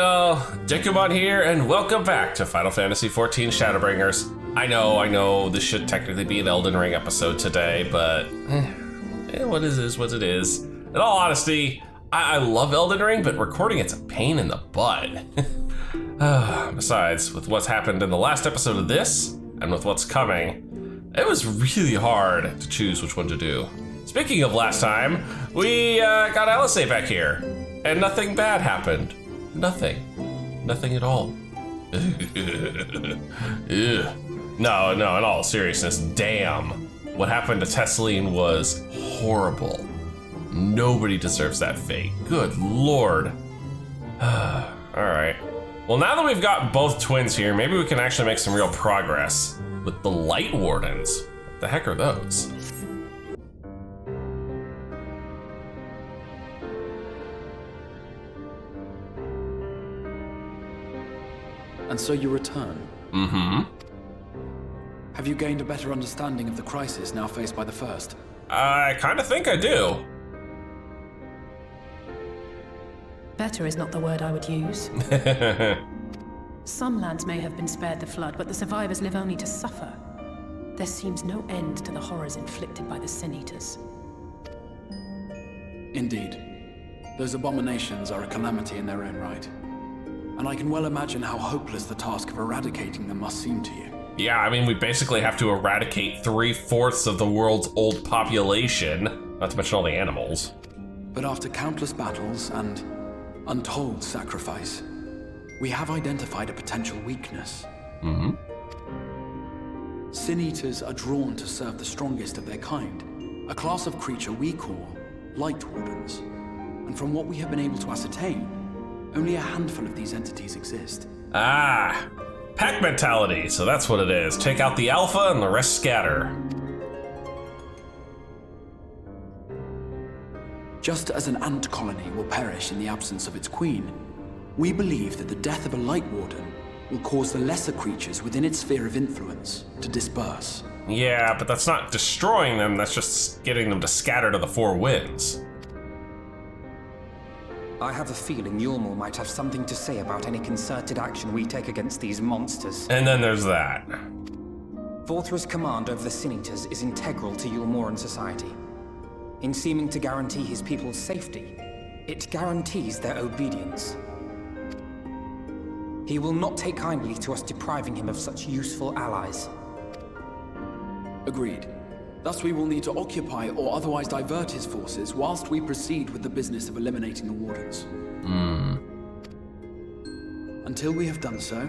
y'all, Dekumon here, and welcome back to Final Fantasy XIV Shadowbringers. I know, this should technically be an Elden Ring episode today, but what it is. In all honesty, I love Elden Ring, but recording it's a pain in the butt. Besides, with what's happened in the last episode of this, and with what's coming, it was really hard to choose which one to do. Speaking of last time, we got LSA back here, and nothing bad happened. Nothing at all. No, in all seriousness, damn. What happened to Tesseline was horrible. Nobody deserves that fate. Good lord. Alright. Well, now that we've got both twins here, maybe we can actually make some real progress with the Light Wardens. What the heck are those? And so you return? Mm-hmm. Have you gained a better understanding of the crisis now faced by the First? I kinda think I do. Better is not the word I would use. Some lands may have been spared the flood, but the survivors live only to suffer. There seems no end to the horrors inflicted by the Sin Eaters. Indeed. Those abominations are a calamity in their own right. And I can well imagine how hopeless the task of eradicating them must seem to you. Yeah, I mean, we basically have to eradicate 3/4 of the world's old population, not to mention all the animals. But after countless battles and untold sacrifice, we have identified a potential weakness. Mm-hmm. Sin Eaters are drawn to serve the strongest of their kind, a class of creature we call Light Wardens. And from what we have been able to ascertain, only a handful of these entities exist. Ah, pack mentality, so that's what it is. Take out the alpha and the rest scatter. Just as an ant colony will perish in the absence of its queen, we believe that the death of a Light Warden will cause the lesser creatures within its sphere of influence to disperse. Yeah, but that's not destroying them, that's just getting them to scatter to the four winds. I have a feeling Yulmor might have something to say about any concerted action we take against these monsters. And then there's that. Vorthra's command over the Sin Eaters is integral to Yulmoran society. In seeming to guarantee his people's safety, it guarantees their obedience. He will not take kindly to us depriving him of such useful allies. Agreed. Thus we will need to occupy or otherwise divert his forces whilst we proceed with the business of eliminating the Wardens. Until we have done so,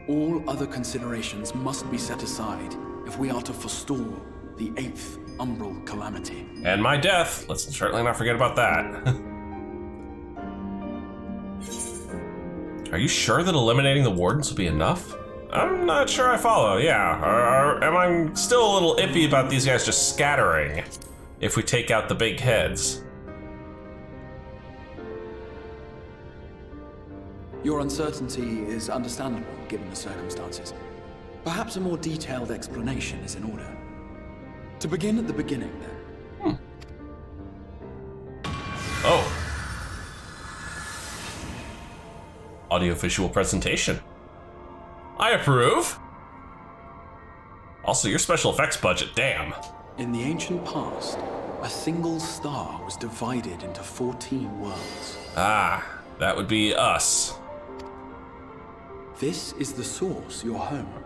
all other considerations must be set aside if we are to forestall the 8th Umbral Calamity. And my death, let's certainly not forget about that. Are you sure that eliminating the Wardens will be enough? I'm not sure I follow, yeah. Am I still a little iffy about these guys just scattering if we take out the big heads? Your uncertainty is understandable given the circumstances. Perhaps a more detailed explanation is in order. To begin at the beginning, then. Oh. Audio-visual presentation. I approve. Also, your special effects budget, damn. In the ancient past, a single star was divided into 14 worlds. Ah, that would be us. This is the source, your home.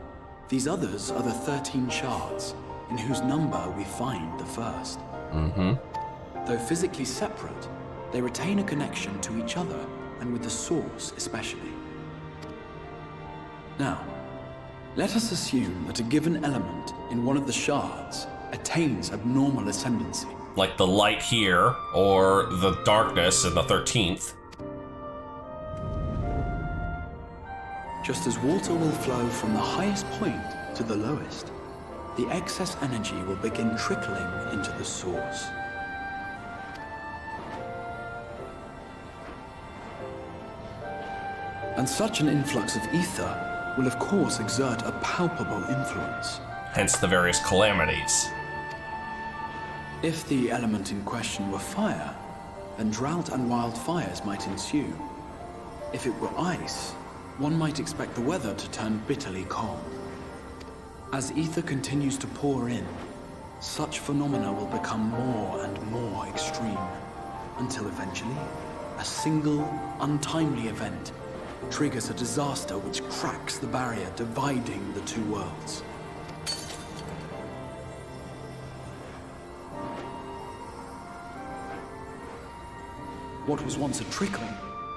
These others are the 13 shards, in whose number we find the first. Though physically separate, they retain a connection to each other, and with the source especially. Now, let us assume that a given element in one of the shards attains abnormal ascendancy. Like the light here, or the darkness in the 13th. Just as water will flow from the highest point to the lowest, the excess energy will begin trickling into the source. And such an influx of ether will of course exert a palpable influence. Hence the various calamities. If the element in question were fire, then drought and wildfires might ensue. If it were ice, one might expect the weather to turn bitterly calm. As ether continues to pour in, such phenomena will become more and more extreme, until eventually, a single, untimely event triggers a disaster which cracks the barrier dividing the two worlds. What was once a trickling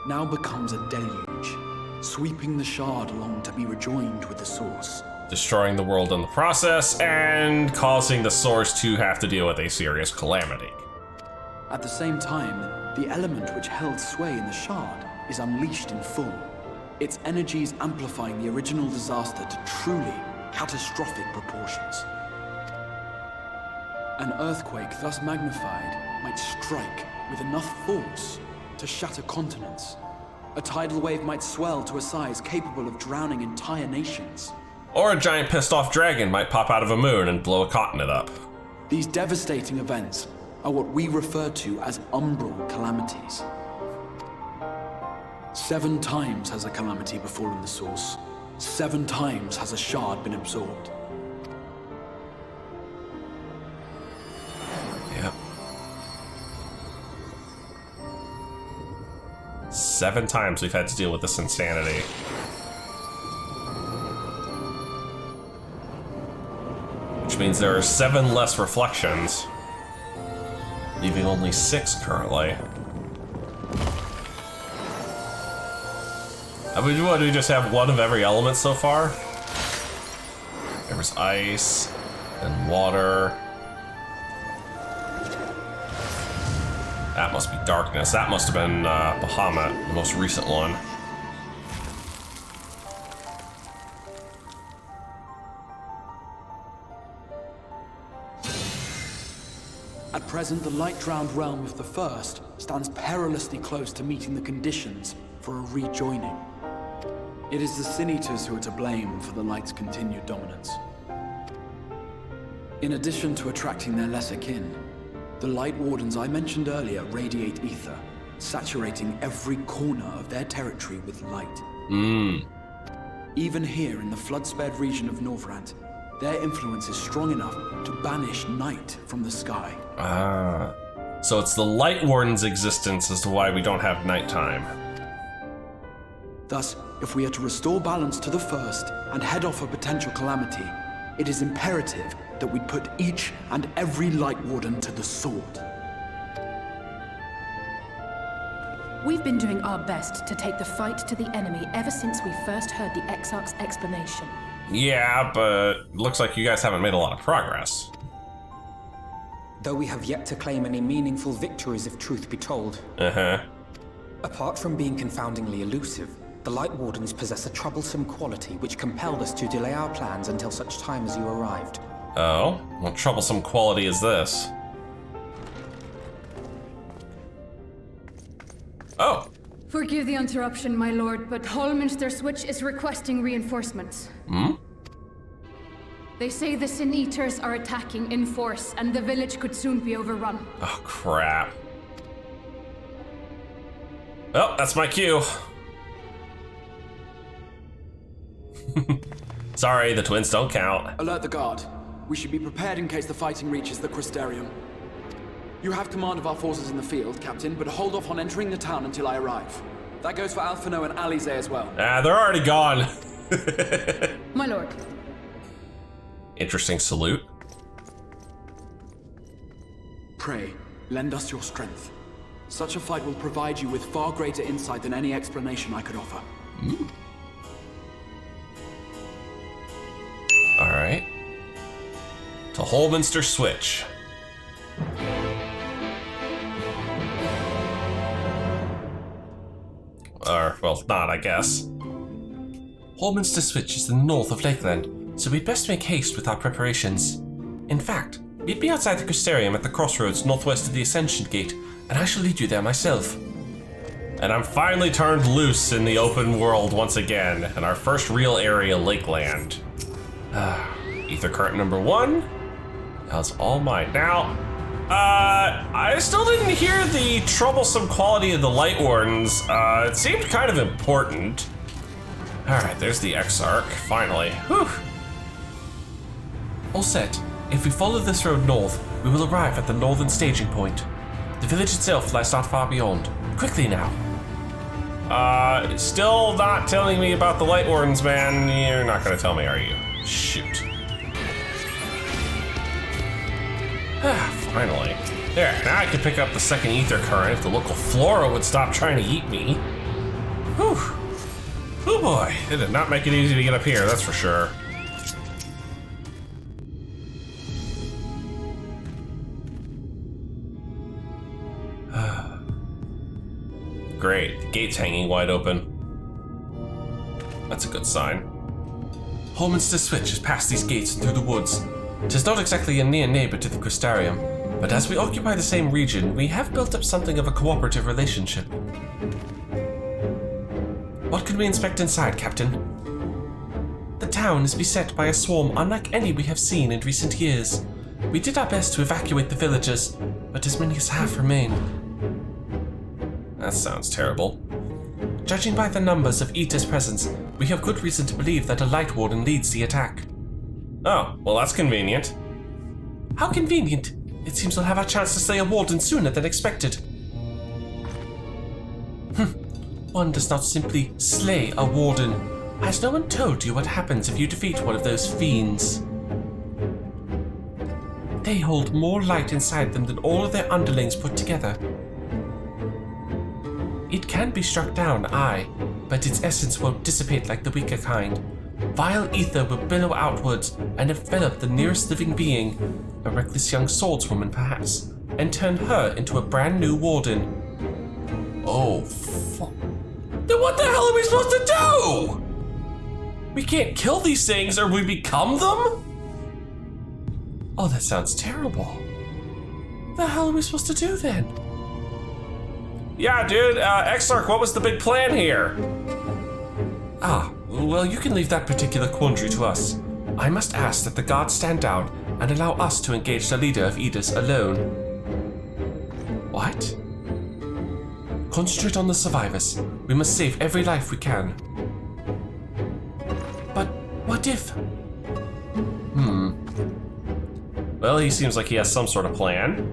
now becomes a deluge, sweeping the shard along to be rejoined with the source. Destroying the world in the process and causing the source to have to deal with a serious calamity. At the same time, the element which held sway in the shard is unleashed in full, its energies amplifying the original disaster to truly catastrophic proportions. An earthquake thus magnified might strike with enough force to shatter continents. A tidal wave might swell to a size capable of drowning entire nations. Or a giant pissed off dragon might pop out of a moon and blow a continent up. These devastating events are what we refer to as umbral calamities. 7 times has a calamity befallen the source. 7 times has a shard been absorbed. Yep. 7 times we've had to deal with this insanity. Which means there are 7 less reflections, leaving only 6 currently. I mean, what, do we just have 1 of every element so far? There was ice and water. That must be darkness. That must have been Bahamut, the most recent one. At present, the light-drowned realm of the First stands perilously close to meeting the conditions for a rejoining. It is the Sin Eaters who are to blame for the light's continued dominance. In addition to attracting their lesser kin, the Light Wardens I mentioned earlier radiate ether, saturating every corner of their territory with light. Even here in the flood-spared region of Norvrant, their influence is strong enough to banish night from the sky. Ah. So it's the Light Warden's existence as to why we don't have nighttime. Thus, if we are to restore balance to the First and head off a potential calamity, it is imperative that we put each and every Light Warden to the sword. We've been doing our best to take the fight to the enemy ever since we first heard the Exarch's explanation. Yeah, but looks like you guys haven't made a lot of progress. Though we have yet to claim any meaningful victories if truth be told. Apart from being confoundingly elusive, the Light Wardens possess a troublesome quality which compelled us to delay our plans until such time as you arrived. Oh? What troublesome quality is this? Oh! Forgive the interruption, my lord, but Holminster Switch is requesting reinforcements. They say the Sin Eaters are attacking in force, and the village could soon be overrun. Oh, crap. Well, that's my cue. Sorry, the twins don't count. Alert the guard. We should be prepared in case the fighting reaches the Crystarium. You have command of our forces in the field, Captain, but hold off on entering the town until I arrive. That goes for Alphino and Alize as well. Ah, they're already gone. My lord. Interesting salute. Pray, lend us your strength. Such a fight will provide you with far greater insight than any explanation I could offer. Alright. To Holminster Switch. Or, well, not, I guess. Holminster Switch is in the north of Lakeland, so we'd best make haste with our preparations. In fact, meet me outside the Crystarium at the crossroads northwest of the Ascension Gate, and I shall lead you there myself. And I'm finally turned loose in the open world once again, in our first real area, Lakeland. Ether current number 1. That's all mine. Now, I still didn't hear the troublesome quality of the Light Wardens. It seemed kind of important. All right, there's the Exarch, finally. Whew. All set. If we follow this road north, we will arrive at the northern staging point. The village itself lies not far beyond. Quickly now. Still not telling me about the Light Wardens, man. You're not gonna tell me, are you? Shoot. Finally. There, now I can pick up the second ether current if the local flora would stop trying to eat me. Whew. Oh boy, it did not make it easy to get up here, that's for sure. Great, the gate's hanging wide open. That's a good sign. Holminster Switch has passed these gates and through the woods. It is not exactly a near neighbor to the Crystarium, but as we occupy the same region, we have built up something of a cooperative relationship. What can we inspect inside, Captain? The town is beset by a swarm unlike any we have seen in recent years. We did our best to evacuate the villagers, but as many as half remain. That sounds terrible. Judging by the numbers of Ita's presence, we have good reason to believe that a Light Warden leads the attack. Oh, well that's convenient. How convenient? It seems we'll have our chance to slay a Warden sooner than expected. One does not simply slay a Warden. Has no one told you what happens if you defeat one of those fiends? They hold more light inside them than all of their underlings put together. It can be struck down, aye, but its essence won't dissipate like the weaker kind. Vile ether will billow outwards and envelop the nearest living being, a reckless young swordswoman perhaps, and turn her into a brand new Warden. Oh, fuck. Then what the hell are we supposed to do? We can't kill these things or we become them? Oh, that sounds terrible. What the hell are we supposed to do then? Yeah, dude, Exarch, what was the big plan here? Ah, well, you can leave that particular quandary to us. I must ask that the guards stand down and allow us to engage the leader of Edis alone. What? Concentrate on the survivors. We must save every life we can. But what if? Well, he seems like he has some sort of plan.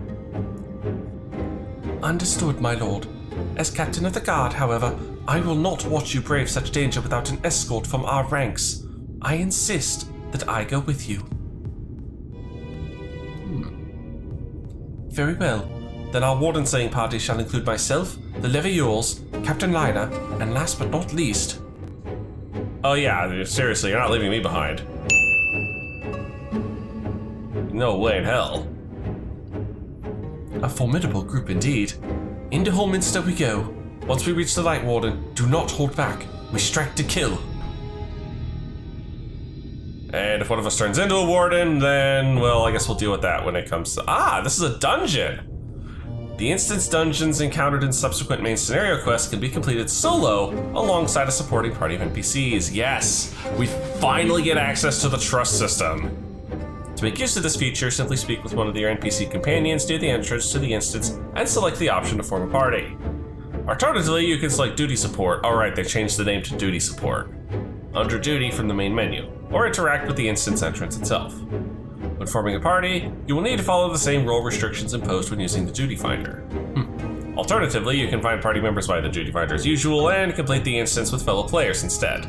Understood, my lord. As captain of the guard, however, I will not watch you brave such danger without an escort from our ranks. I insist that I go with you. Very well. Then our warden slaying party shall include myself, the Leviors, Captain Lina, and last but not least... Oh yeah, seriously, you're not leaving me behind. No way in hell. A formidable group indeed. Into Holminster we go. Once we reach the Light Warden, do not hold back. We strike to kill. And if one of us turns into a Warden, then, well, I guess we'll deal with that when it comes to... Ah, this is a dungeon! The instance dungeons encountered in subsequent main scenario quests can be completed solo alongside a supporting party of NPCs. Yes, we finally get access to the trust system. To make use of this feature, simply speak with one of your NPC companions near the entrance to the instance and select the option to form a party. Alternatively, you can select Duty Support. Alright, they changed the name to Duty Support. Under Duty from the main menu, or interact with the instance entrance itself. When forming a party, you will need to follow the same role restrictions imposed when using the Duty Finder. Alternatively, you can find party members via the Duty Finder as usual and complete the instance with fellow players instead.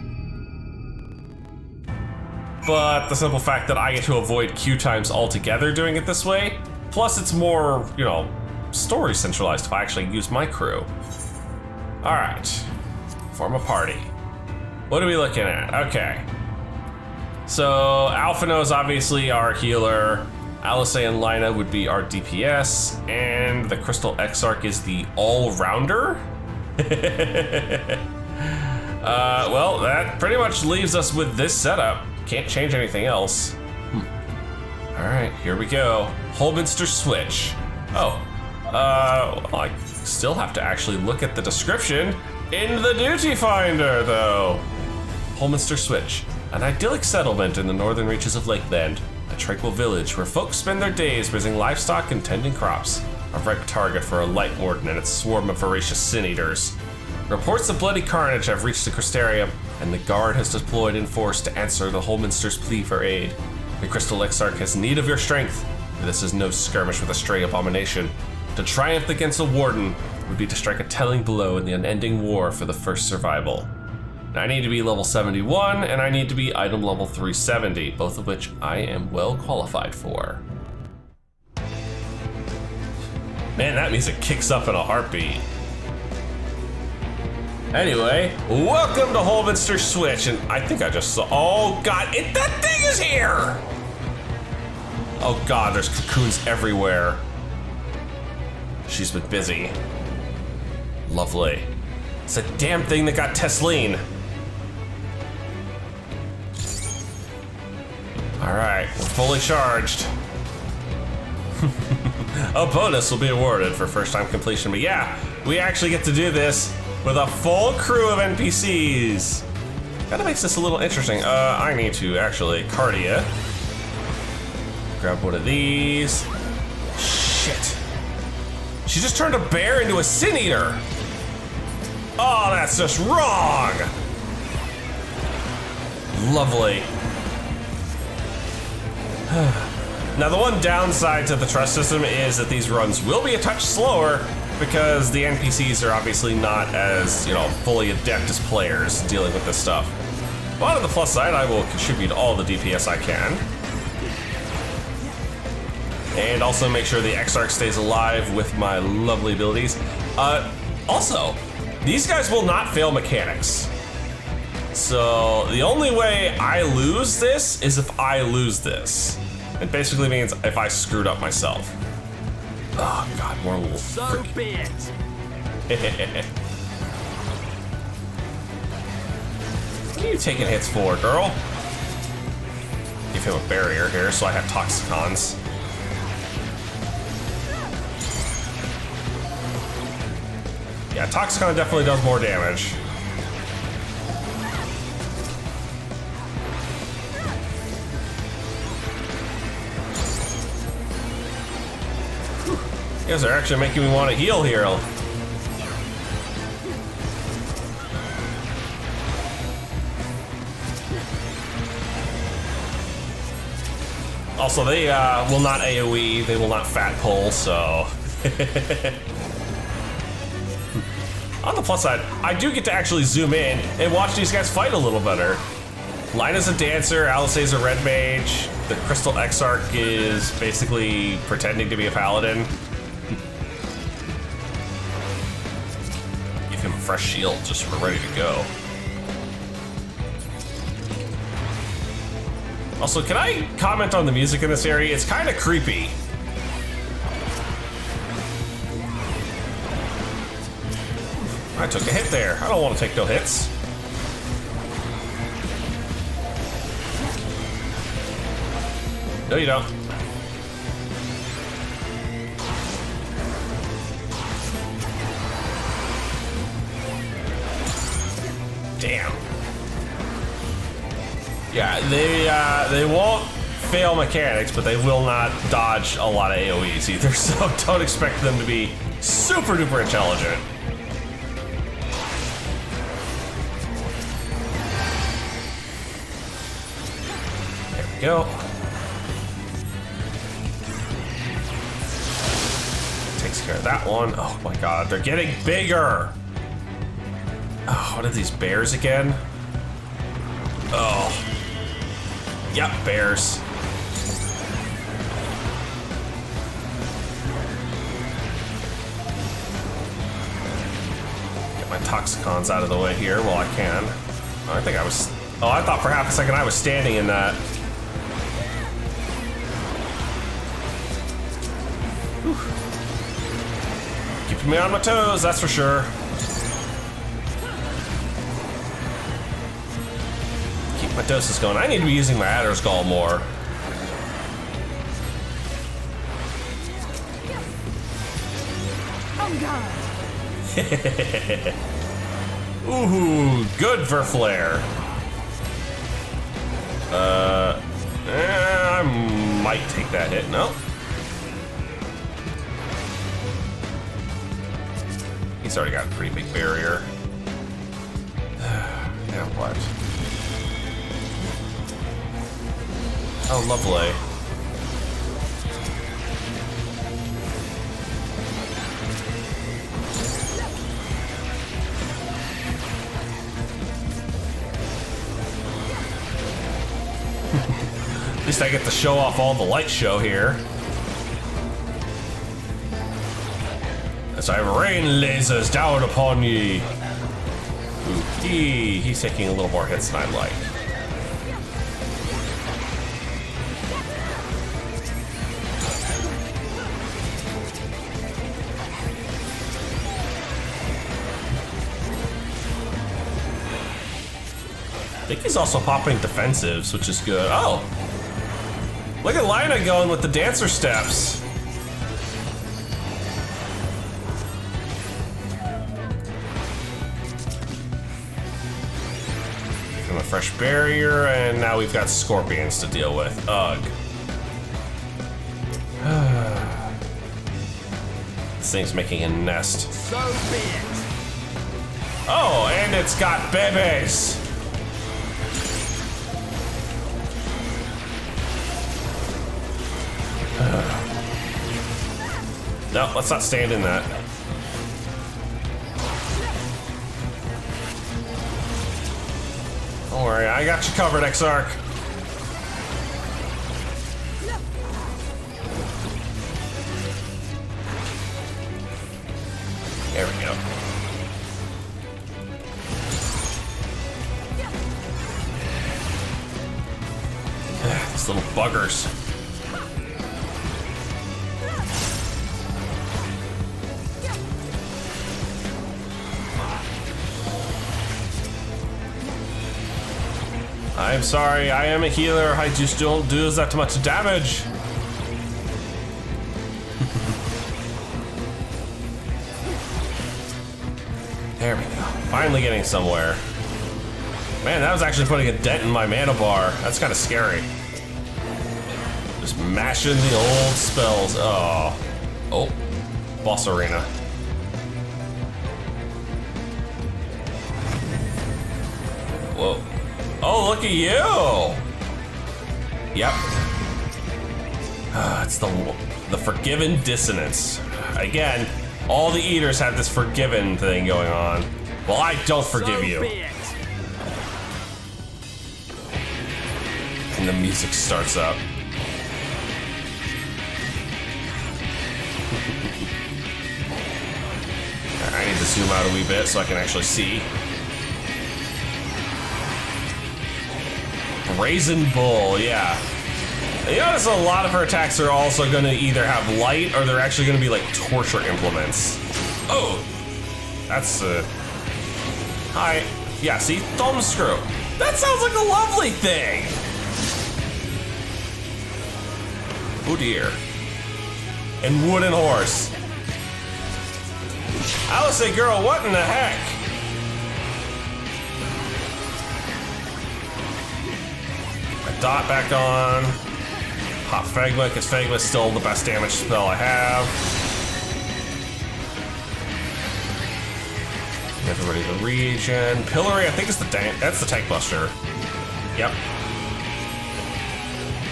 But the simple fact that I get to avoid queue times altogether doing it this way, plus it's more, you know, story centralized if I actually use my crew. Alright, form a party. What are we looking at? Okay. So Alphino is obviously our healer, Alice and Lina would be our DPS, and the Crystal Exarch is the all-rounder? Well, that pretty much leaves us with this setup. Can't change anything else. Alright, here we go. Holminster Switch. Oh, well, I still have to actually look at the description in the Duty Finder, though. Holminster Switch, an idyllic settlement in the northern reaches of Lakeland. A a tranquil village where folks spend their days raising livestock and tending crops. A ripe target for a light warden and its swarm of voracious sin-eaters. Reports of bloody carnage have reached the Crystarium, and the guard has deployed in force to answer the Holminster's plea for aid. The Crystal Exarch has need of your strength, but this is no skirmish with a stray abomination. To triumph against a warden would be to strike a telling blow in the unending war for the first survival. Now, I need to be level 71, and I need to be item level 370, both of which I am well qualified for. Man, that music kicks up in a heartbeat. Anyway, welcome to Holminster Switch, and I think I just saw, oh god, that thing is here! Oh god, there's cocoons everywhere. She's been busy. Lovely. It's a damn thing that got Tesleen. Alright, we're fully charged. A bonus will be awarded for first time completion, but yeah, we actually get to do this with a full crew of NPCs. Kinda makes this a little interesting. I need to actually cardia. Grab one of these. Shit. She just turned a bear into a sin eater. Oh, that's just wrong. Lovely. Now, the one downside to the trust system is that these runs will be a touch slower because the NPCs are obviously not as, fully adept as players dealing with this stuff. But on the plus side, I will contribute all the DPS I can. And also make sure the Exarch stays alive with my lovely abilities. Also, these guys will not fail mechanics. So the only way I lose this is if I lose this. It basically means if I screwed up myself. Oh god, more little So be it. What are you taking hits for, girl? Give him a barrier here so I have Toxicons. Yeah, Toxicon definitely does more damage. You guys are actually making me want to heal here. Also, they will not AoE, they will not fat pull, so... On the plus side, I do get to actually zoom in and watch these guys fight a little better. Lina's a dancer, Alisaie's a red mage, the Crystal Exarch is basically pretending to be a paladin. Give him a fresh shield just so we're ready to go. Also, can I comment on the music in this area? It's kind of creepy. I took a hit there. I don't want to take no hits. No, you don't. Damn. Yeah, they won't fail mechanics, but they will not dodge a lot of AoEs either, so don't expect them to be super duper intelligent. There we go. Takes care of that one. Oh my god, they're getting bigger! Oh, what are these bears again? Oh. Yep, bears. Get my Toxicons out of the way here while I can. I think I was... Oh, I thought for half a second I was standing in that. Whew. Keeping me on my toes, that's for sure. My dose is going. I need to be using my Adder's Gall more. Oh god. Ooh, good Verflare. I'm might take that hit. No. He's already got a pretty big barrier. Now what? Oh, lovely. At least I get to show off all the light show here. As I rain lasers down upon ye. Ooh, he's taking a little more hits than I'd like. I think he's also popping defensives, which is good. Oh! Look at Lina going with the dancer steps. From a fresh barrier, and now we've got scorpions to deal with. Ugh. This thing's making a nest. So be it. Oh, and it's got babies. No, let's not stand in that. Don't worry, I got you covered, Exarch. There we go. These little buggers. I'm sorry, I am a healer. I just don't do that much damage. There we go. Finally getting somewhere. Man, that was actually putting a dent in my mana bar. That's kind of scary. Just mashing the old spells. Oh. Oh. Boss arena. Whoa. Oh, look at you! Yep. It's the Forgiven Dissonance. Again, all the eaters have this Forgiven thing going on. Well, I don't forgive you. And the music starts up. I need to zoom out a wee bit so I can actually see. Brazen Bull, yeah. You notice a lot of her attacks are also going to either have light or they're actually going to be like torture implements. Oh, that's hi. Yeah, see, thumbscrew. That sounds like a lovely thing. Oh dear. And wooden horse. I would say, girl, what in the heck? Dot back on. Pop Phegma, because Phegma's still the best damage spell I have. Everybody the regen. Pillory, I think it's that's the tank buster. Yep.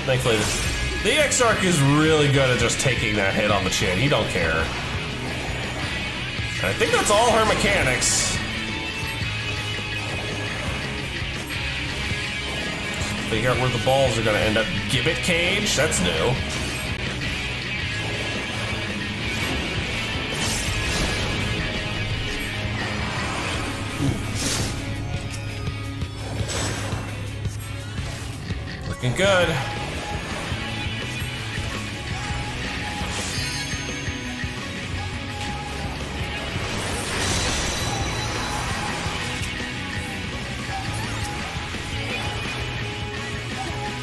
Thankfully, the Exarch is really good at just taking that hit on the chin. He don't care. And I think that's all her mechanics. Figure out where the balls are gonna end up. Gibbet Cage? That's new. Looking good.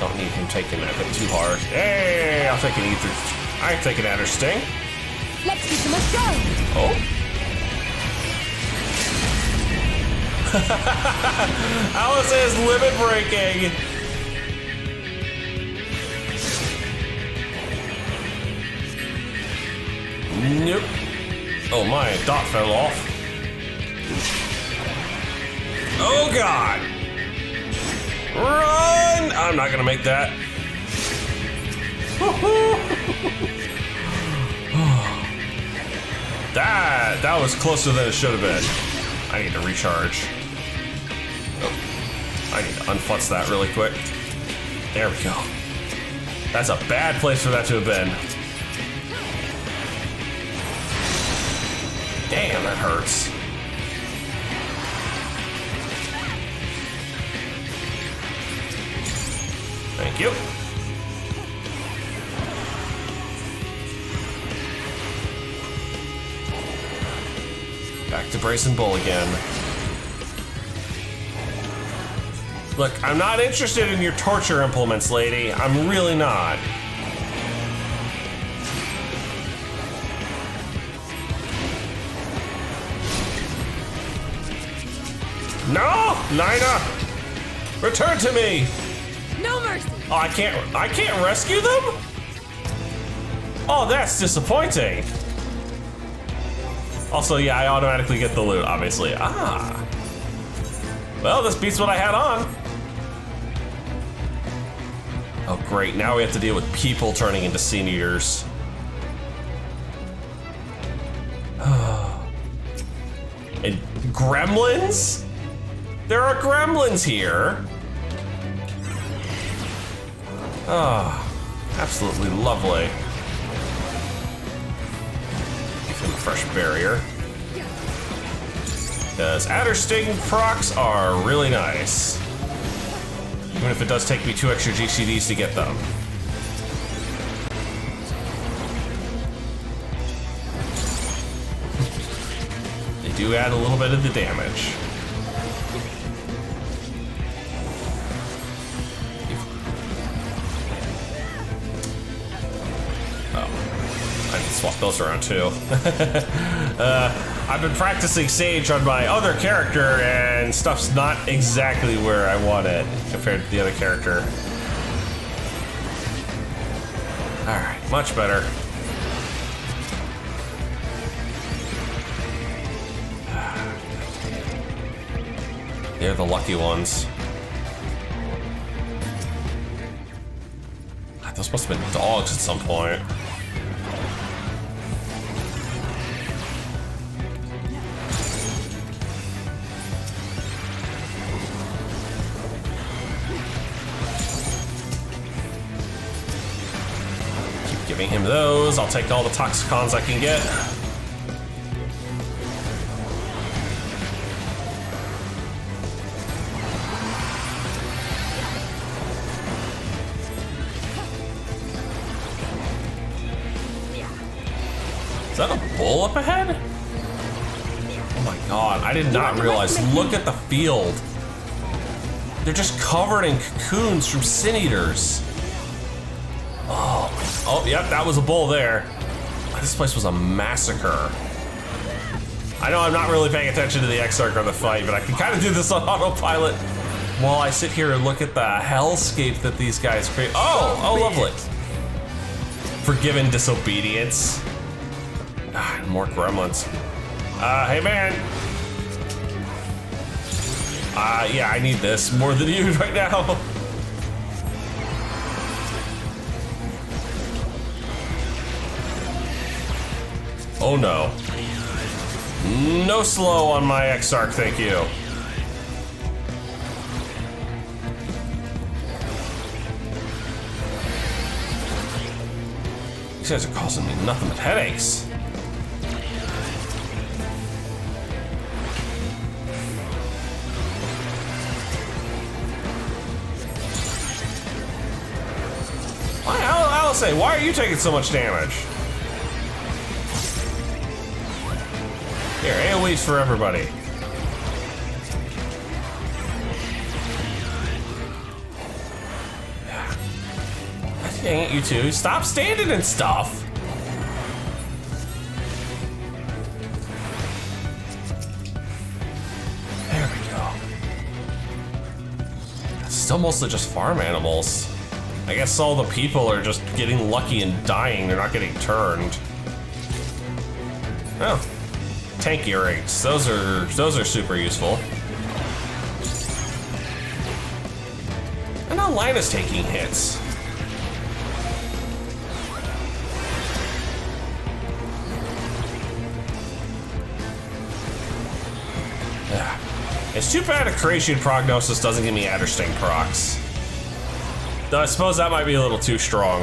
Don't need him taking that hit too hard. Hey, I'll take an ether. I take an adder sting. Let's give them a go. Oh. Alice is limit breaking. Nope. Oh, my dot fell off. Oh, God. Run! I'm not gonna make that. That was closer than it should have been. I need to recharge. Oh, I need to unfutz that really quick. There we go. That's a bad place for that to have been. Damn, that hurts. Thank you. Back to Brazen Bull again. Look, I'm not interested in your torture implements, lady. I'm really not. No! Nina! Return to me! No mercy! Oh, I can't rescue them? Oh, that's disappointing. Also, yeah, I automatically get the loot, obviously. Ah. Well, this beats what I had on. Oh, great. Now we have to deal with people turning into Sin Eaters. And gremlins? There are gremlins here. Oh, absolutely lovely. Give him a fresh barrier. Because Adder Sting procs are really nice. Even if it does take me 2 extra GCDs to get them. They do add a little bit of the damage. Swap those around too. I've been practicing Sage on my other character and stuff's not exactly where I want it compared to the other character. Alright, much better. They're the lucky ones. God, those must have been dogs at some point. Giving him those. I'll take all the Toxicons I can get. Is that a bull up ahead? Oh my god, I did not realize. Look at the field. They're just covered in cocoons from Sin Eaters. Oh, yep, that was a bull there. This place was a massacre. I know I'm not really paying attention to the Exarch or the fight, but I can kind of do this on autopilot while I sit here and look at the hellscape that these guys create. Oh, lovely. Forgiven disobedience. Ah, more gremlins. Hey man. Yeah, I need this more than you right now. Oh no. No slow on my Exarch, thank you. These guys are causing me nothing but headaches. Alice, why are you taking so much damage? Here, AoE's for everybody. Dang it, you two. Stop standing and stuff. There we go. It's still mostly just farm animals. I guess all the people are just getting lucky and dying. They're not getting turned. Oh, tank earrings. Those are super useful. And now Lina's taking hits. It's too bad a Creation Prognosis doesn't give me Addersting procs. Though I suppose that might be a little too strong.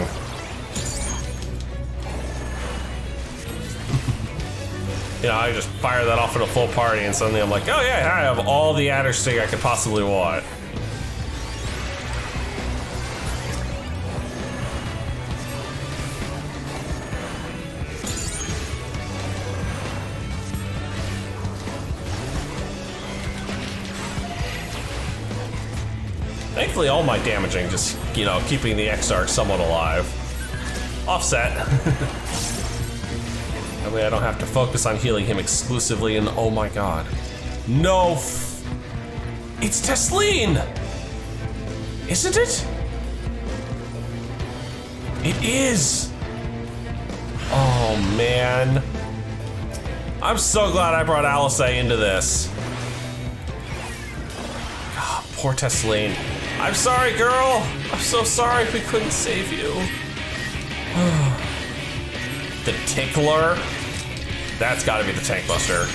You know, I just fire that off at a full party and suddenly I'm like, oh yeah, I have all the Addersting I could possibly want. Thankfully, all my damaging just, you know, keeping the Exarch somewhat alive. Offset. That way I don't have to focus on healing him exclusively, and oh my god. No! It's Tesleen! Isn't it? It is! Oh man. I'm so glad I brought Alice into this. God, poor Tesleen. I'm sorry, girl! I'm so sorry we couldn't save you. The Tickler? That's gotta be the Tank Buster.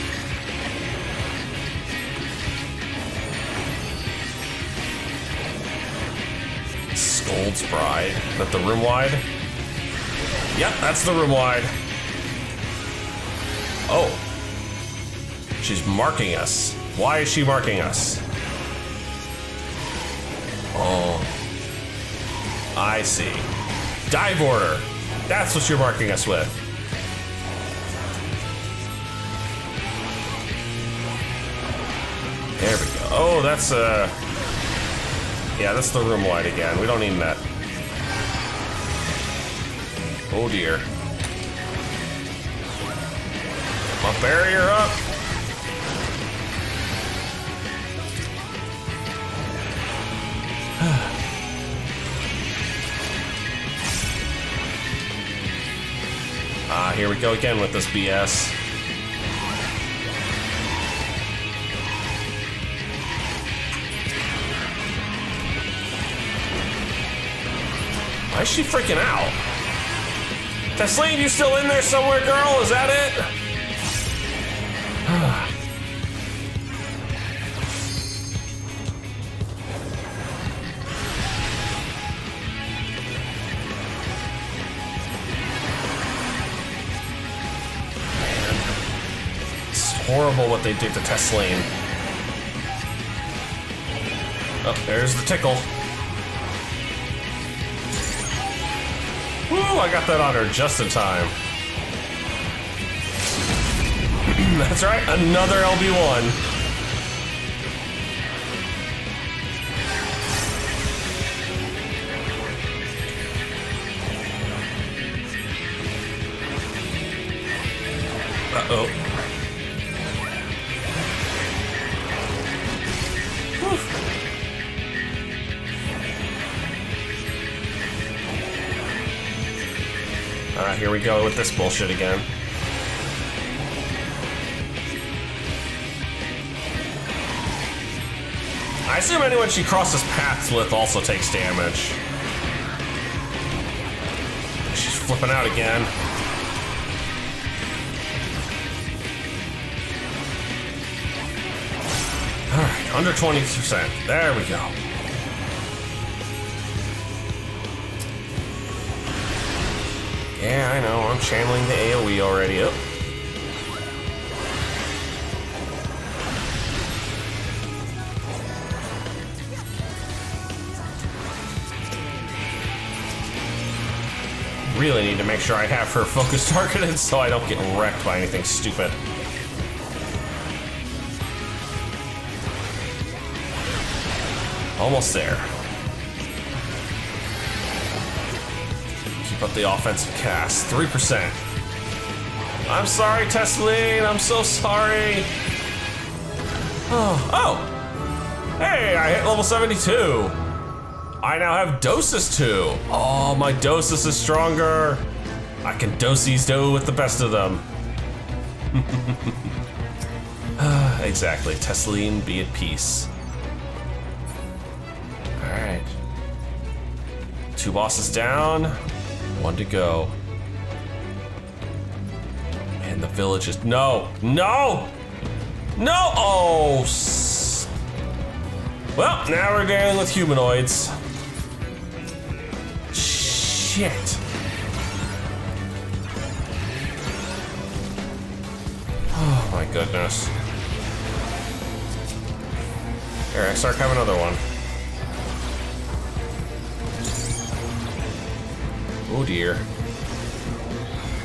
Scold's Bride. Is that the room wide? Yep, that's the room wide. Oh. She's marking us. Why is she marking us? Oh, I see. Dive order. That's what you're marking us with. There we go. Oh, that's yeah, that's the room wide again. We don't need that. Oh dear. My barrier up. Here we go again with this BS. Why is she freaking out? Tesleen, you still in there somewhere, girl? Is that it? Horrible what they did to Tesleen. Oh, there's the tickle. Woo, I got that on her just in time. That's right, another LB1. Uh-oh. Alright, here we go with this bullshit again. I assume anyone she crosses paths with also takes damage. She's flipping out again. Alright, under 20%. There we go. Yeah, I know, I'm channeling the AoE already. Oh. Really need to make sure I have her focus targeted so I don't get wrecked by anything stupid. Almost there. Keep up the offensive cast. 3%. I'm sorry, Tesleen. I'm so sorry. Oh. Hey, I hit level 72. I now have Dosis 2. Oh, my Dosis is stronger. I can Dosis do with the best of them. Exactly. Tesseline, be at peace. Alright. 2 bosses down, 1 to go. And the village is... No! No! No! Oh! Well, now we're dealing with humanoids. Shit. Oh my goodness. Here, I start having another one. Oh dear.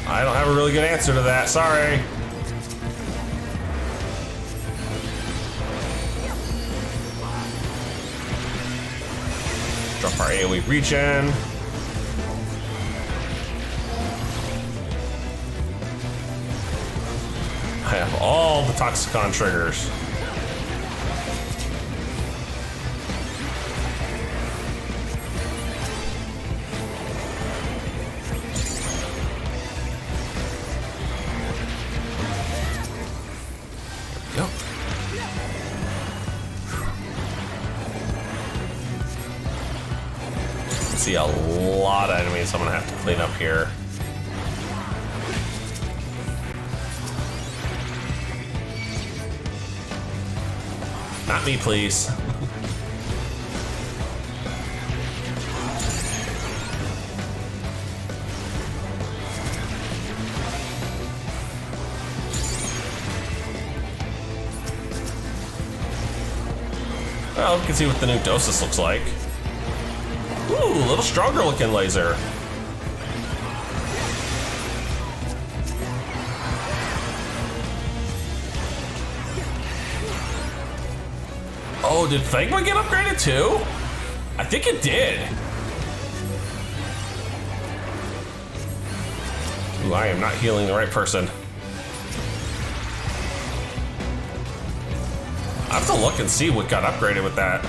I don't have a really good answer to that, sorry. Drop our AoE regen. I have all the Toxicon triggers. See a lot of enemies I'm gonna have to clean up here. Not me, please. Well, we can see what the new Dosis looks like. Ooh, a little stronger looking laser. Oh, did Fegma get upgraded too? I think it did. Ooh, I am not healing the right person. I have to look and see what got upgraded with that.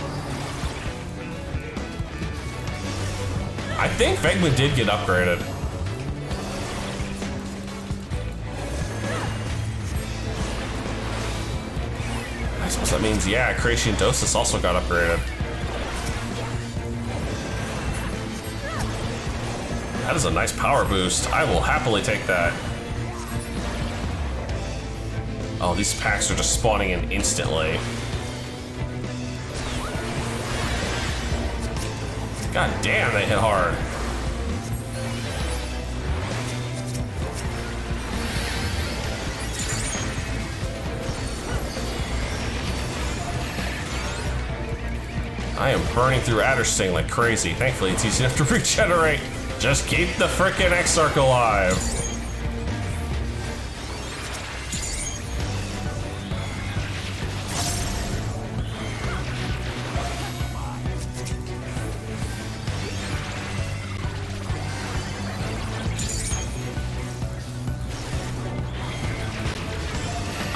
I think Fegma did get upgraded. I suppose that means, yeah, Creation Dosis also got upgraded. That is a nice power boost. I will happily take that. Oh, these packs are just spawning in instantly. God damn, they hit hard. I am burning through Addersting like crazy. Thankfully, it's easy enough to regenerate. Just keep the frickin' Exarch alive.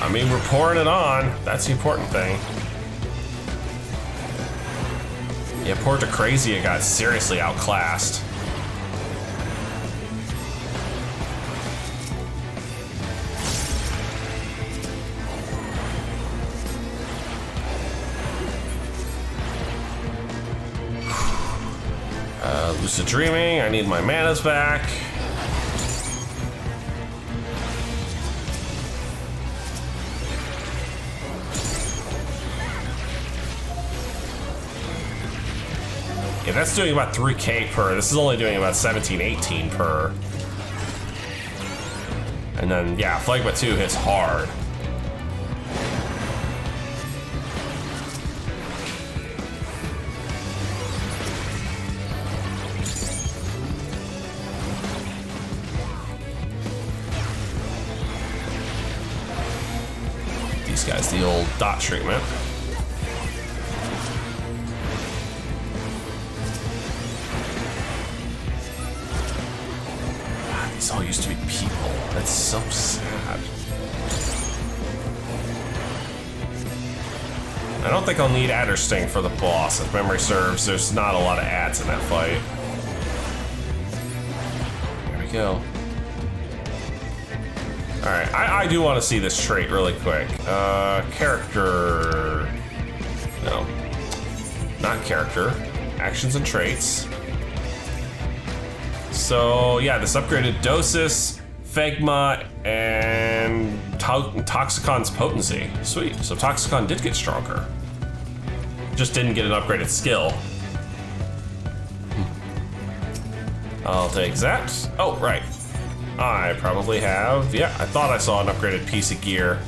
I mean, we're pouring it on. That's the important thing. Yeah, poor Decrazia got seriously outclassed. Lucid Dreaming, I need my manas back. Yeah, that's doing about 3k per. This is only doing about 17, 18 per. And then, yeah, Phlegma 2 hits hard. These guys, the old dot treatment. These all used to be people. That's so sad. I don't think I'll need Addersting for the boss. If memory serves, there's not a lot of ads in that fight. There we go. Alright, I do want to see this trait really quick. Character... No. Not character. Actions and traits. So, yeah, this upgraded Dosis, Phegma, and Toxicon's potency. Sweet. So Toxicon did get stronger. Just didn't get an upgraded skill. I'll take that. Oh, right. I probably have, yeah, I thought I saw an upgraded piece of gear.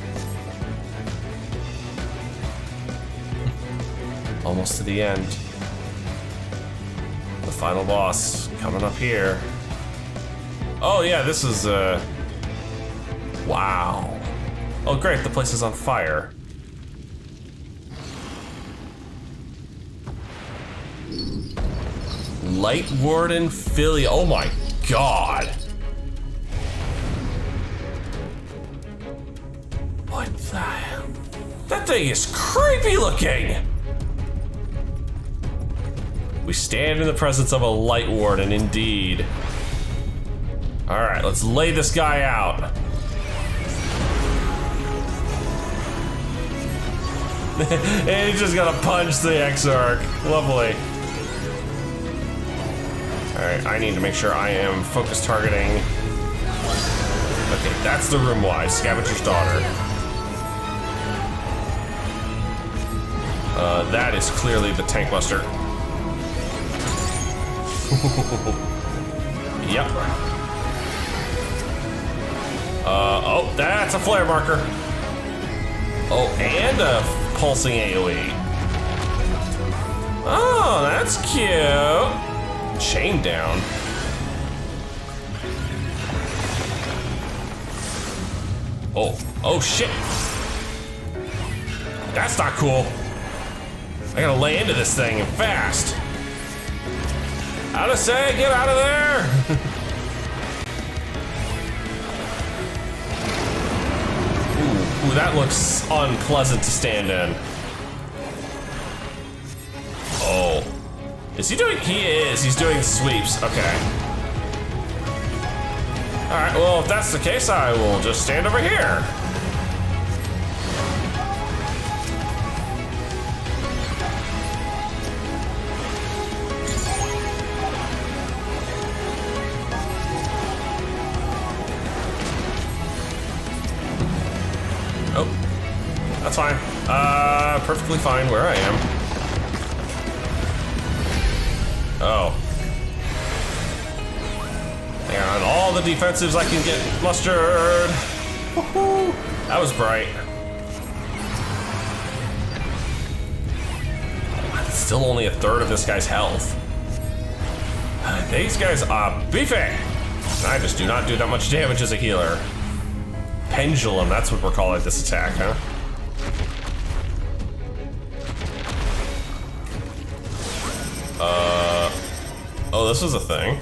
Almost to the end. The final boss coming up here. Oh yeah, this is, wow. Oh great, the place is on fire. Light Warden Philly, oh my god. What the hell? That thing is creepy looking! We stand in the presence of a Light Warden, indeed. Alright, let's lay this guy out. And he's just gonna punch the Exarch. Lovely. Alright, I need to make sure I am focus targeting. Okay, that's the room wide, Scavenger's Daughter. That is clearly the Tank Buster. Yep. Oh, that's a flare marker. Oh, and a pulsing AoE. Oh, that's cute. Chain down. Oh shit. That's not cool. I gotta lay into this thing and fast. Out of sight, get out of there! Ooh, that looks unpleasant to stand in. Oh. Is he doing? He is. He's doing sweeps. Okay. Alright, well, if that's the case, I will just stand over here. Oh, that's fine. Perfectly fine where I am. Oh. And all the defensives I can get mustered. Woohoo! That was bright. Still only a third of this guy's health. These guys are beefy. I just do not do that much damage as a healer. Pendulum, that's what we're calling this attack, huh? Oh, this is a thing.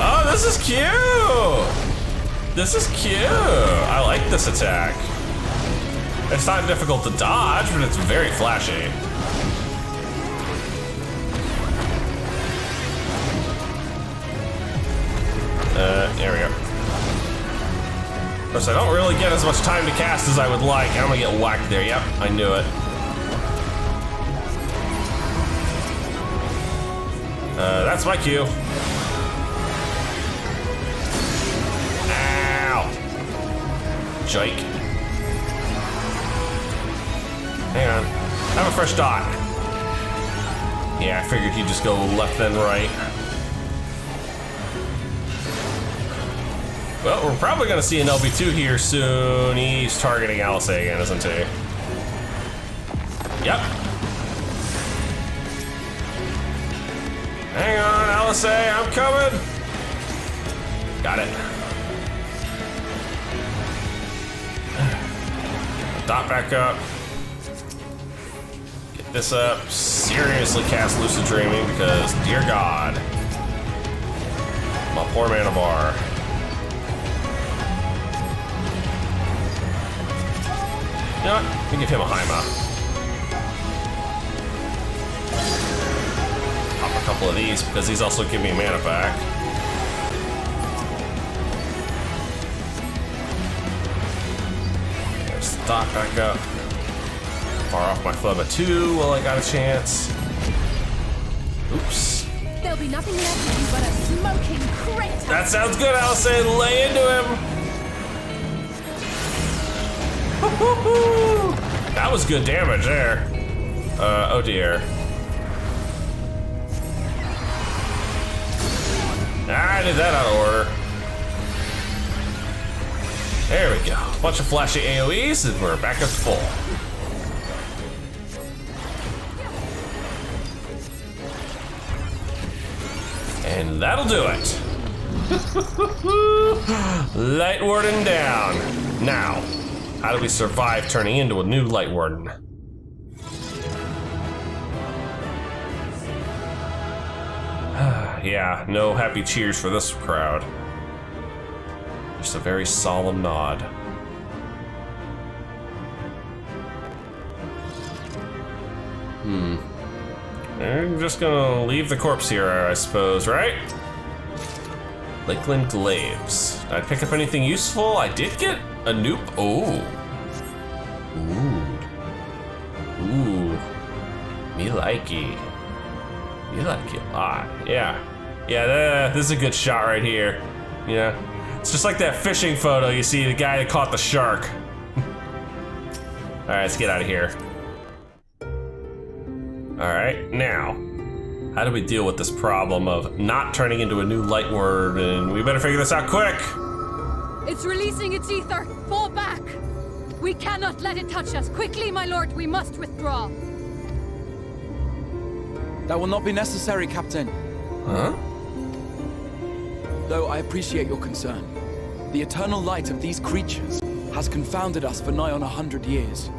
Oh, this is cute! This is cute! I like this attack. It's not difficult to dodge, but it's very flashy. There we go. Of course, I don't really get as much time to cast as I would like. I'm gonna get whacked there. Yep, I knew it. That's my cue. Ow! Jake. Hang on. Have a fresh dot. Yeah, I figured he'd just go left then right. Well, we're probably gonna see an LB2 here soon. He's targeting Alice again, isn't he? Yep. Hang on, Alice, I'm coming. Got it. Dot back up. Get this up. Seriously cast Lucid Dreaming because, dear God, my poor mana bar. You know what? Let me give him a Haima. a couple of these because these also give me mana back. There's stock back up. Far off my Flubba 2 while I got a chance. Oops. There'll be nothing left of you but a smoking crater. That sounds good, Allison. Lay into him. That was good damage there. Oh dear. I did that out of order. There we go. Bunch of flashy AoEs and we're back up to full. And that'll do it. Light Warden down. Now, how do we survive turning into a new Light Warden? Yeah, no happy cheers for this crowd. Just a very solemn nod. I'm just gonna leave the corpse here, I suppose, right? Lakeland Glaives. Did I pick up anything useful? I did get a noob. Oh. Ooh. Me likey. Me like it a lot. Yeah. Yeah, this is a good shot right here. Yeah. It's just like that fishing photo you see the guy that caught the shark. Alright, let's get out of here. Alright, now, how do we deal with this problem of not turning into a new Light Warden? We better figure this out quick! It's releasing its ether. Fall back. We cannot let it touch us. Quickly, my lord, we must withdraw. That will not be necessary, Captain. Huh? Though I appreciate your concern. The eternal light of these creatures has confounded us for nigh on 100 years.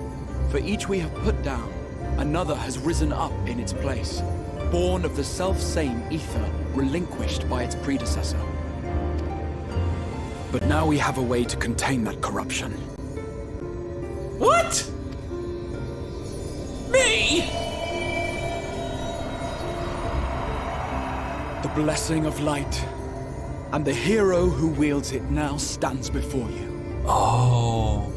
For each we have put down, another has risen up in its place, born of the self-same ether relinquished by its predecessor. But now we have a way to contain that corruption. What? Me? The blessing of light, and the hero who wields it now stands before you. Oh.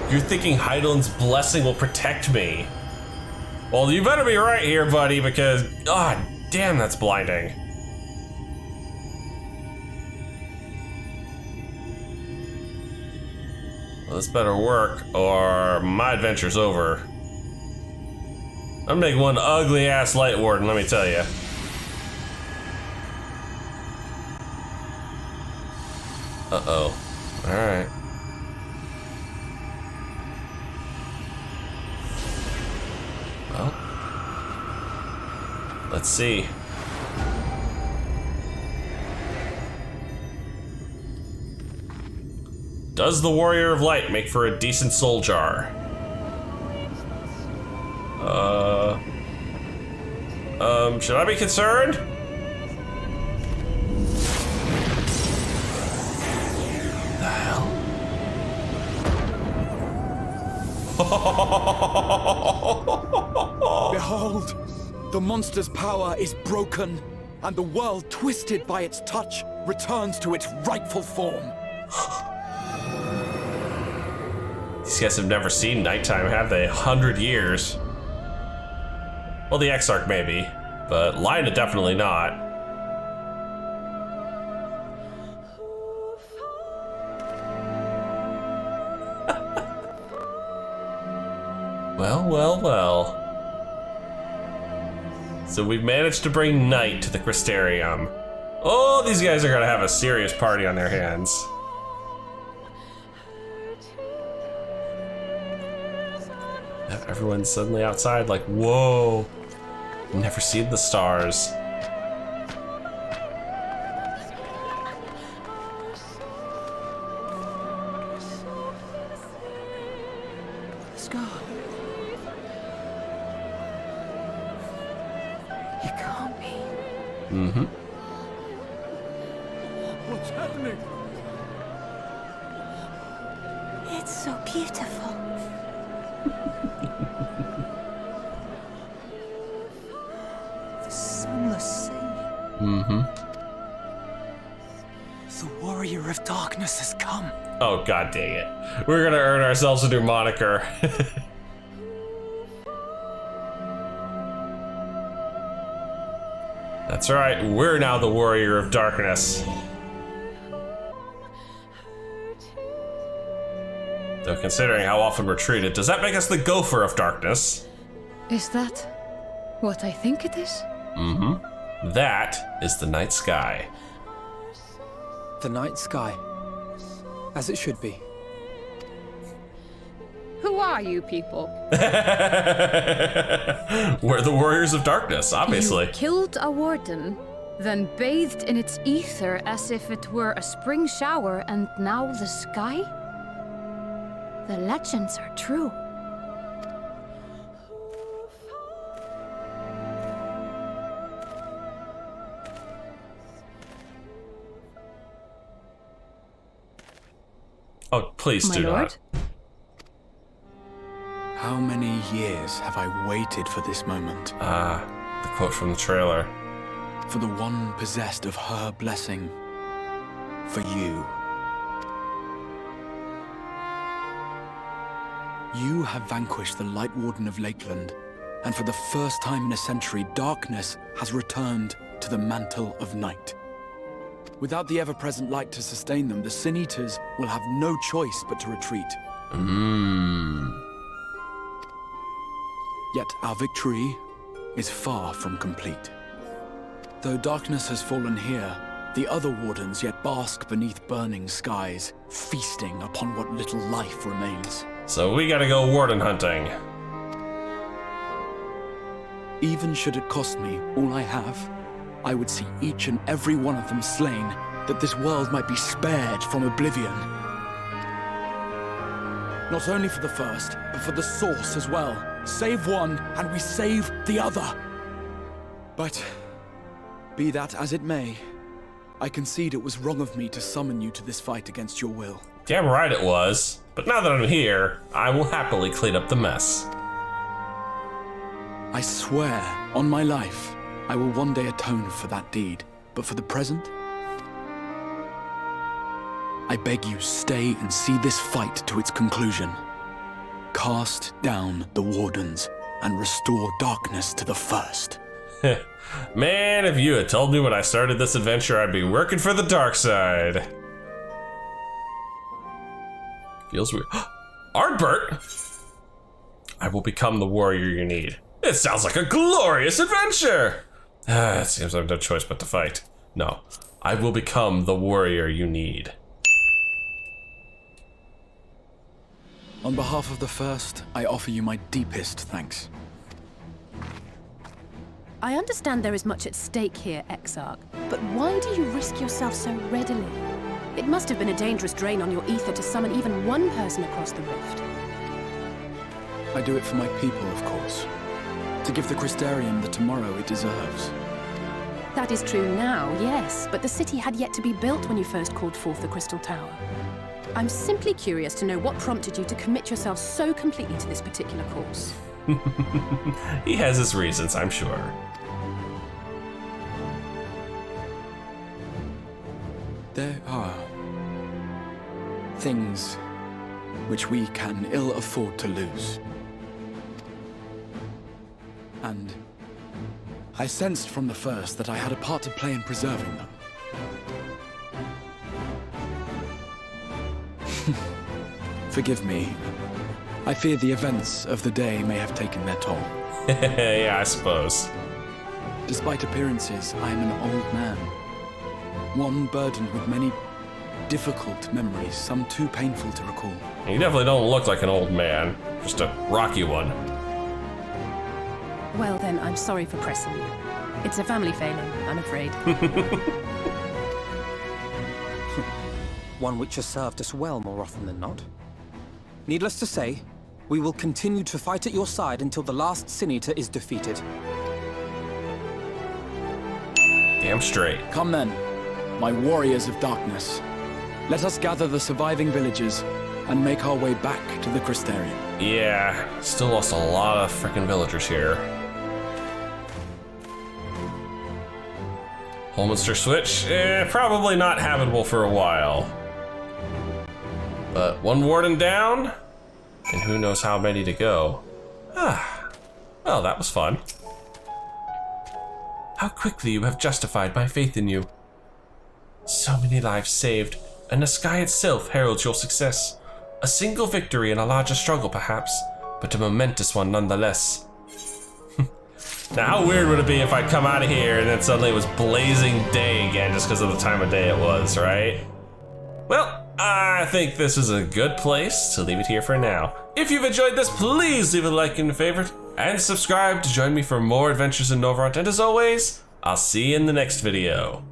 You're thinking Heidel's blessing will protect me. Well, you better be right here, buddy, because, god damn, that's blinding. Well, this better work, or my adventure's over. I'm making one ugly-ass Light Warden, let me tell you. Uh-oh. Alright. Well, let's see. Does the Warrior of Light make for a decent soul jar? Should I be concerned? The hell? Behold, the monster's power is broken, and the world, twisted by its touch, returns to its rightful form. These guys have never seen nighttime, have they? 100 years. Well, the Exarch maybe, but Lina definitely not. Well. So we've managed to bring night to the Crystarium. Oh, these guys are gonna have a serious party on their hands. Everyone's suddenly outside like, whoa, never seen the stars. Scar. It can't be. Mm-hmm. What's happening? It's so beautiful. The Warrior of Darkness has come. Oh, god dang it. We're gonna earn ourselves a new moniker. That's right, we're now the Warrior of Darkness. Though considering how often we're treated, does that make us the Gopher of Darkness? Is that what I think it is? Mm-hmm. That is the night sky. The night sky. As it should be. Who are you people? We're the Warriors of Darkness, obviously. You killed a warden, then bathed in its ether as if it were a spring shower, and now the sky? The legends are true. Oh, please do not. How many years have I waited for this moment? The quote from the trailer. For the one possessed of her blessing. For you. You have vanquished the Light Warden of Lakeland, and for the first time in a century, darkness has returned to the mantle of night. Without the ever-present light to sustain them, the Sin Eaters will have no choice but to retreat. Yet our victory is far from complete. Though darkness has fallen here, the other wardens yet bask beneath burning skies, feasting upon what little life remains. So we gotta go warden hunting. Even should it cost me all I have, I would see each and every one of them slain, that this world might be spared from oblivion. Not only for the first, but for the source as well. Save one, and we save the other. But, be that as it may, I concede it was wrong of me to summon you to this fight against your will. Damn right it was. But now that I'm here, I will happily clean up the mess. I swear, on my life, I will one day atone for that deed. But for the present, I beg you stay and see this fight to its conclusion. Cast down the wardens and restore darkness to the first. Man, if you had told me when I started this adventure I'd be working for the dark side. Feels weird. Ardbert! I will become the warrior you need. It sounds like a glorious adventure! It seems I have no choice but to fight. No, I will become the warrior you need. On behalf of the first, I offer you my deepest thanks. I understand there is much at stake here, Exarch, but why do you risk yourself so readily? It must have been a dangerous drain on your ether to summon even one person across the rift. I do it for my people, of course. To give the Crystarium the tomorrow it deserves. That is true now, yes, but the city had yet to be built when you first called forth the Crystal Tower. I'm simply curious to know what prompted you to commit yourself so completely to this particular course. He has his reasons, I'm sure. There are things which we can ill afford to lose. And I sensed from the first that I had a part to play in preserving them. Forgive me. I fear the events of the day may have taken their toll. Yeah, I suppose. Despite appearances, I am an old man. One burdened with many difficult memories, some too painful to recall. You definitely don't look like an old man, just a rocky one. Well then, I'm sorry for pressing you. It's a family failing, I'm afraid. One which has served us well more often than not. Needless to say, we will continue to fight at your side until the last Sin Eater is defeated. Damn straight. Come then, my warriors of darkness. Let us gather the surviving villagers and make our way back to the Crystarium. Yeah, still lost a lot of frickin' villagers here. Holminster Switch, probably not habitable for a while. But one warden down, and who knows how many to go. Well, that was fun. How quickly you have justified my faith in you. So many lives saved, and the sky itself heralds your success. A single victory in a larger struggle, perhaps, but a momentous one nonetheless. Now, how weird would it be if I come out of here and then suddenly it was blazing day again just because of the time of day it was, right? Well, I think this is a good place to leave it here for now. If you've enjoyed this, please leave a like and a favorite, and subscribe to join me for more adventures in Novront. And as always, I'll see you in the next video.